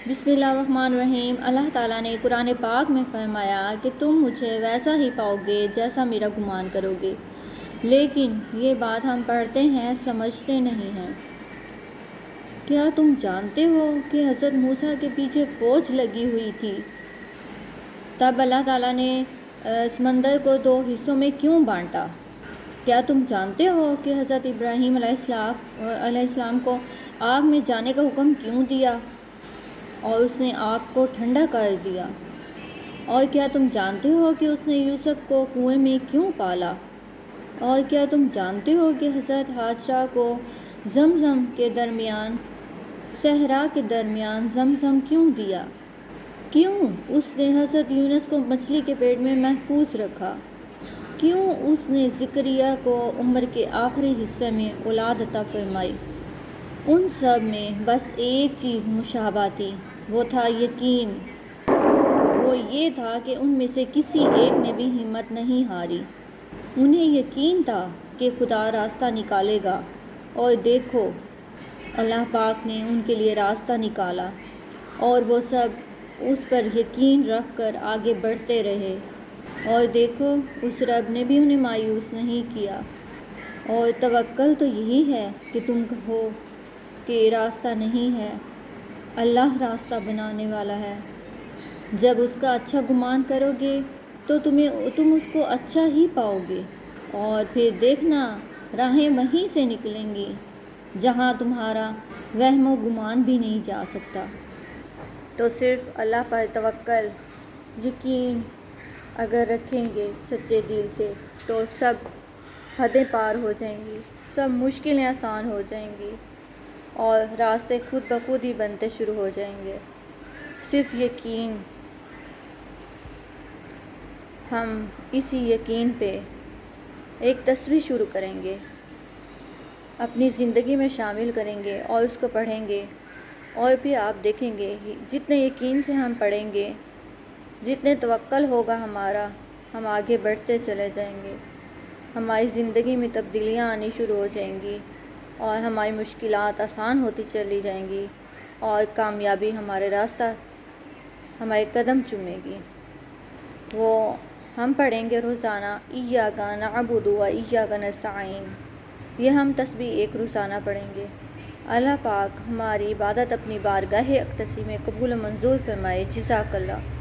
بسم اللہ الرحمن الرحیم۔ اللہ تعالیٰ نے قرآن پاک میں فرمایا کہ تم مجھے ویسا ہی پاؤ گے جیسا میرا گمان کرو گے، لیکن یہ بات ہم پڑھتے ہیں سمجھتے نہیں ہیں۔ کیا تم جانتے ہو کہ حضرت موسیٰ کے پیچھے فوج لگی ہوئی تھی؟ تب اللہ تعالیٰ نے سمندر کو 2 حصوں میں کیوں بانٹا؟ کیا تم جانتے ہو کہ حضرت ابراہیم علیہ السلام کو آگ میں جانے کا حکم کیوں دیا اور اس نے آگ کو ٹھنڈا کر دیا؟ اور کیا تم جانتے ہو کہ اس نے یوسف کو کنویں میں کیوں پالا؟ اور کیا تم جانتے ہو کہ حضرت حاجرہ کو زمزم کے درمیان، صحرا کے درمیان زمزم کیوں دیا؟ کیوں اس نے حضرت یونس کو مچھلی کے پیٹ میں محفوظ رکھا؟ کیوں اس نے زکریا کو عمر کے آخری حصے میں اولاد عطا فرمائی؟ ان سب میں بس ایک چیز مشابہ تھی، وہ تھا یقین۔ وہ یہ تھا کہ ان میں سے کسی ایک نے بھی ہمت نہیں ہاری۔ انہیں یقین تھا کہ خدا راستہ نکالے گا، اور دیکھو اللہ پاک نے ان کے لیے راستہ نکالا، اور وہ سب اس پر یقین رکھ کر آگے بڑھتے رہے، اور دیکھو اس رب نے بھی انہیں مایوس نہیں کیا۔ اور توکل تو یہی ہے کہ تم کہو کہ راستہ نہیں ہے، اللہ راستہ بنانے والا ہے۔ جب اس کا اچھا گمان کرو گے تو تم اس کو اچھا ہی پاؤ گے، اور پھر دیکھنا راہیں وہیں سے نکلیں گی جہاں تمہارا وہم و گمان بھی نہیں جا سکتا۔ تو صرف اللہ پر توکل، یقین اگر رکھیں گے سچے دل سے تو سب حدیں پار ہو جائیں گی، سب مشکلیں آسان ہو جائیں گی، اور راستے خود بخود ہی بنتے شروع ہو جائیں گے۔ صرف یقین، ہم اسی یقین پہ ایک تصویر شروع کریں گے، اپنی زندگی میں شامل کریں گے اور اس کو پڑھیں گے، اور پھر آپ دیکھیں گے جتنے یقین سے ہم پڑھیں گے، جتنے توکل ہوگا ہمارا، ہم آگے بڑھتے چلے جائیں گے، ہماری زندگی میں تبدیلیاں آنی شروع ہو جائیں گی، اور ہماری مشکلات آسان ہوتی چلی جائیں گی، اور کامیابی ہمارے راستہ، ہمارے قدم چومے گی۔ وہ ہم پڑھیں گے روزانہ ایاک نعبد و ایاک نستعین، یہ ہم تسبیح ایک روزانہ پڑھیں گے۔ اللہ پاک ہماری عبادت اپنی بارگاہ اقدسی میں قبول و منظور فرمائے۔ جزاک اللہ۔